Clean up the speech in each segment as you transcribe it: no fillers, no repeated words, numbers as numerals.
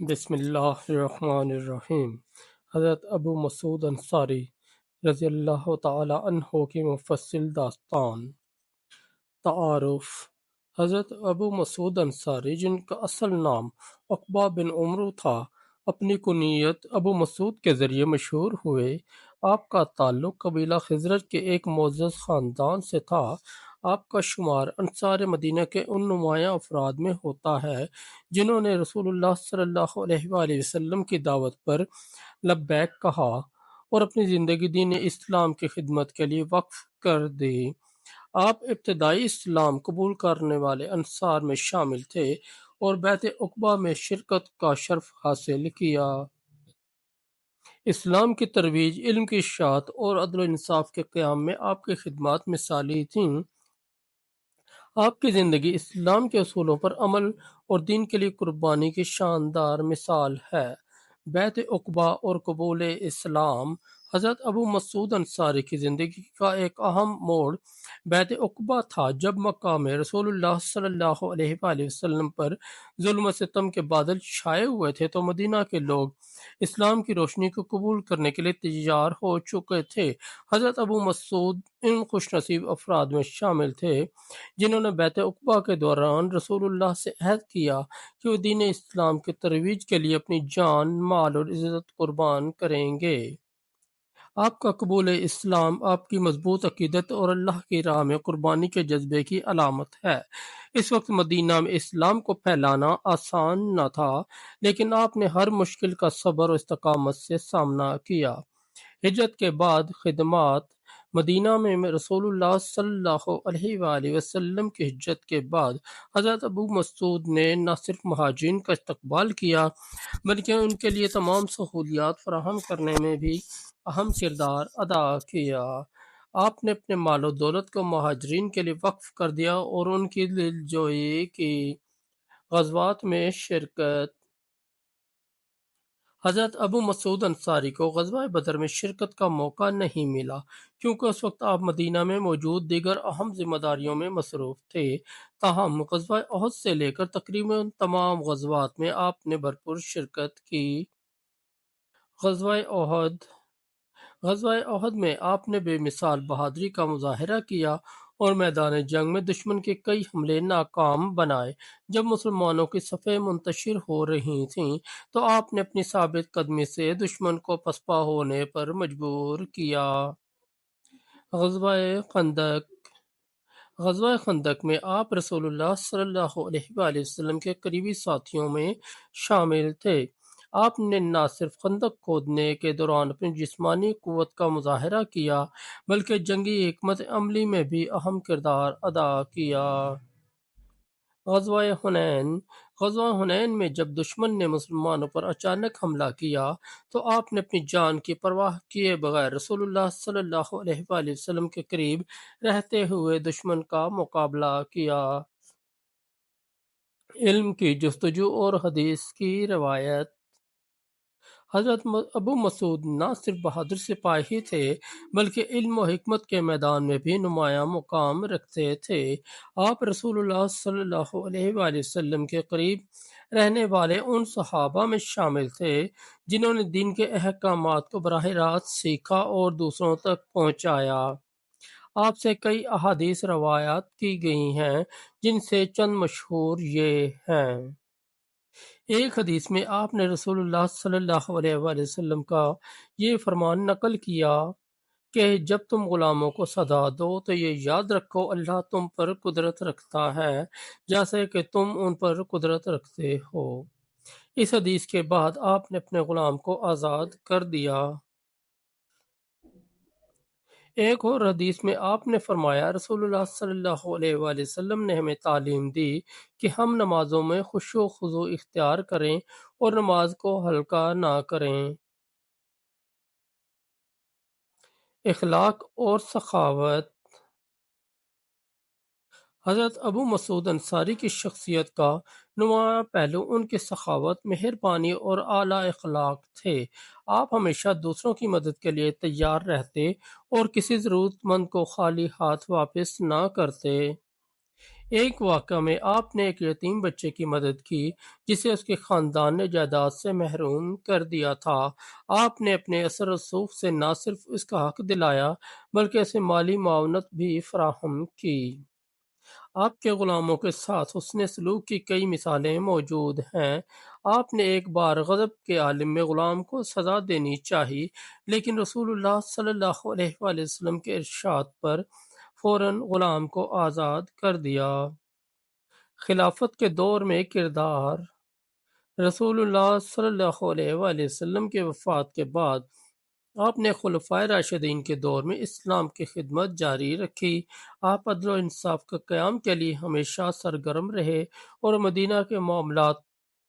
بسم اللہ الرحمن الرحیم۔ حضرت ابو مسعود انصاری رضی اللہ تعالی عنہ کی مفصل داستان۔ تعارف: حضرت ابو مسعود انصاری، جن کا اصل نام عقبہ بن عمرو تھا، اپنی کنیت ابو مسعود کے ذریعے مشہور ہوئے۔ آپ کا تعلق قبیلہ خزرج کے ایک معزز خاندان سے تھا۔ آپ کا شمار انصار مدینہ کے ان نمایاں افراد میں ہوتا ہے جنہوں نے رسول اللہ صلی اللہ علیہ وآلہ وسلم کی دعوت پر لبیک کہا اور اپنی زندگی دین اسلام کی خدمت کے لیے وقف کر دی۔ آپ ابتدائی اسلام قبول کرنے والے انصار میں شامل تھے اور بیعت عقبہ میں شرکت کا شرف حاصل کیا۔ اسلام کی ترویج، علم کی اشاعت اور عدل و انصاف کے قیام میں آپ کی خدمات مثالی تھیں۔ آپ کی زندگی اسلام کے اصولوں پر عمل اور دین کے لیے قربانی کی شاندار مثال ہے۔ بیعت عقبہ اور قبول اسلام: حضرت ابو مسعود انصاری کی زندگی کا ایک اہم موڑ بیعت عقبہ تھا، جب مکہ میں رسول اللہ صلی اللہ علیہ وآلہ وسلم پر ظلم و ستم کے بادل چھائے ہوئے تھے تو مدینہ کے لوگ اسلام کی روشنی کو قبول کرنے کے لیے تیار ہو چکے تھے۔ حضرت ابو مسعود ان خوش نصیب افراد میں شامل تھے جنہوں نے بیعت عقبہ کے دوران رسول اللہ سے عہد کیا کہ وہ دین اسلام کی ترویج کے لیے اپنی جان، مال اور عزت قربان کریں گے۔ آپ کا قبول اسلام آپ کی مضبوط عقیدت اور اللہ کی راہ میں قربانی کے جذبے کی علامت ہے۔ اس وقت مدینہ میں اسلام کو پھیلانا آسان نہ تھا، لیکن آپ نے ہر مشکل کا صبر و استقامت سے سامنا کیا۔ ہجرت کے بعد خدمات: مدینہ میں رسول اللہ صلی اللہ علیہ وآلہ وسلم کی ہجرت کے بعد حضرت ابو مسعود نے نہ صرف مہاجرین کا استقبال کیا بلکہ ان کے لیے تمام سہولیات فراہم کرنے میں بھی اہم کردار ادا کیا۔ آپ نے اپنے مال و دولت کو مہاجرین کے لیے وقف کر دیا اور ان کی دلجوئی کی۔ غزوات میں شرکت: حضرت ابو مسعود انصاری کو غزوہ بدر میں شرکت کا موقع نہیں ملا کیونکہ اس وقت آپ مدینہ میں موجود دیگر اہم ذمہ داریوں میں مصروف تھے۔ تاہم غزوہ احد سے لے کر تقریباً تمام غزوات میں آپ نے بھرپور شرکت کی۔ غزوہ احد: غزوہ احد میں آپ نے بے مثال بہادری کا مظاہرہ کیا اور میدان جنگ میں دشمن کے کئی حملے ناکام بنائے۔ جب مسلمانوں کی صفیں منتشر ہو رہی تھیں تو آپ نے اپنی ثابت قدمی سے دشمن کو پسپا ہونے پر مجبور کیا۔ غزوہ خندق: غزوہ خندق میں آپ رسول اللہ صلی اللہ علیہ وآلہ وسلم کے قریبی ساتھیوں میں شامل تھے۔ آپ نے نہ صرف خندق کھودنے کے دوران اپنی جسمانی قوت کا مظاہرہ کیا بلکہ جنگی حکمت عملی میں بھی اہم کردار ادا کیا۔ غزوہ حنین: غزوہ حنین میں جب دشمن نے مسلمانوں پر اچانک حملہ کیا تو آپ نے اپنی جان کی پرواہ کیے بغیر رسول اللہ صلی اللہ علیہ وآلہ وسلم کے قریب رہتے ہوئے دشمن کا مقابلہ کیا۔ علم کی جستجو اور حدیث کی روایت: حضرت ابو مسعود نہ صرف بہادر سپاہی تھے بلکہ علم و حکمت کے میدان میں بھی نمایاں مقام رکھتے تھے۔ آپ رسول اللہ صلی اللہ علیہ وآلہ وسلم کے قریب رہنے والے ان صحابہ میں شامل تھے جنہوں نے دین کے احکامات کو براہ راست سیکھا اور دوسروں تک پہنچایا۔ آپ سے کئی احادیث روایات کی گئی ہیں جن سے چند مشہور یہ ہیں۔ ایک حدیث میں آپ نے رسول اللہ صلی اللہ علیہ وآلہ وسلم کا یہ فرمان نقل کیا کہ جب تم غلاموں کو سزا دو تو یہ یاد رکھو اللہ تم پر قدرت رکھتا ہے جیسے کہ تم ان پر قدرت رکھتے ہو۔ اس حدیث کے بعد آپ نے اپنے غلام کو آزاد کر دیا۔ ایک اور حدیث میں آپ نے فرمایا رسول اللہ صلی اللہ علیہ وآلہ وسلم نے ہمیں تعلیم دی کہ ہم نمازوں میں خشوع و خضوع اختیار کریں اور نماز کو ہلکا نہ کریں۔ اخلاق اور سخاوت: حضرت ابو مسعود انصاری کی شخصیت کا نمایاں پہلو ان کی سخاوت، مہربانی اور اعلیٰ اخلاق تھے۔ آپ ہمیشہ دوسروں کی مدد کے لیے تیار رہتے اور کسی ضرورت مند کو خالی ہاتھ واپس نہ کرتے۔ ایک واقعہ میں آپ نے ایک یتیم بچے کی مدد کی جسے اس کے خاندان نے جائیداد سے محروم کر دیا تھا۔ آپ نے اپنے اثر و رسوخ سے نہ صرف اس کا حق دلایا بلکہ اسے مالی معاونت بھی فراہم کی۔ آپ کے غلاموں کے ساتھ حسن سلوک کی کئی مثالیں موجود ہیں۔ آپ نے ایک بار غضب کے عالم میں غلام کو سزا دینی چاہی لیکن رسول اللہ صلی اللہ علیہ وآلہ وسلم کے ارشاد پر فوراً غلام کو آزاد کر دیا۔ خلافت کے دور میں کردار۔ رسول اللہ صلی اللہ علیہ وآلہ وسلم کے وفات کے بعد آپ نے خلفائے راشدین کے دور میں اسلام کی خدمت جاری رکھی۔ آپ عدل و انصاف کا قیام کے لیے ہمیشہ سرگرم رہے اور مدینہ کے معاملات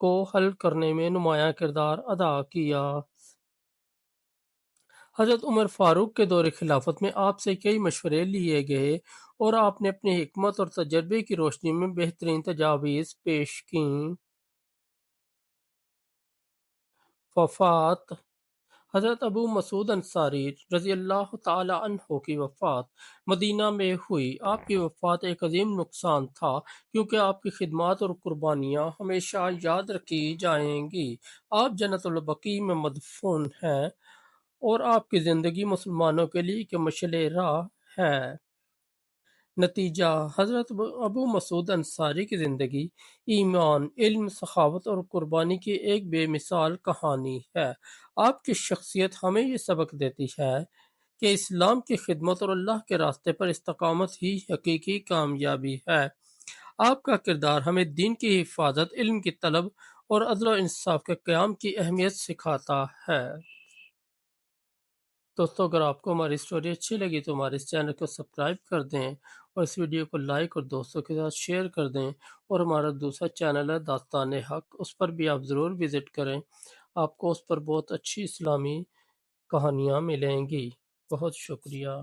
کو حل کرنے میں نمایاں کردار ادا کیا۔ حضرت عمر فاروق کے دور خلافت میں آپ سے کئی مشورے لیے گئے اور آپ نے اپنی حکمت اور تجربے کی روشنی میں بہترین تجاویز پیش کیں۔ وفات۔ حضرت ابو مسعود انصاری رضی اللہ تعالی عنہ کی وفات مدینہ میں ہوئی۔ آپ کی وفات ایک عظیم نقصان تھا کیونکہ آپ کی خدمات اور قربانیاں ہمیشہ یاد رکھی جائیں گی۔ آپ جنت البقیع میں مدفون ہیں اور آپ کی زندگی مسلمانوں کے لیے ایک مشعل راہ ہے۔ نتیجہ: حضرت ابو مسعود انصاری کی زندگی ایمان، علم، سخاوت اور قربانی کی ایک بے مثال کہانی ہے۔ آپ کی شخصیت ہمیں یہ سبق دیتی ہے کہ اسلام کی خدمت اور اللہ کے راستے پر استقامت ہی حقیقی کامیابی ہے۔ آپ کا کردار ہمیں دین کی حفاظت، علم کی طلب اور عدل و انصاف کے قیام کی اہمیت سکھاتا ہے۔ دوستو، اگر آپ کو ہماری اسٹوری اچھی لگی تو ہمارے اس چینل کو سبسکرائب کر دیں اور اس ویڈیو کو لائک اور دوستوں کے ساتھ شیئر کر دیں، اور ہمارا دوسرا چینل ہے داستان حق، اس پر بھی آپ ضرور وزٹ کریں۔ آپ کو اس پر بہت اچھی اسلامی کہانیاں ملیں گی۔ بہت شکریہ۔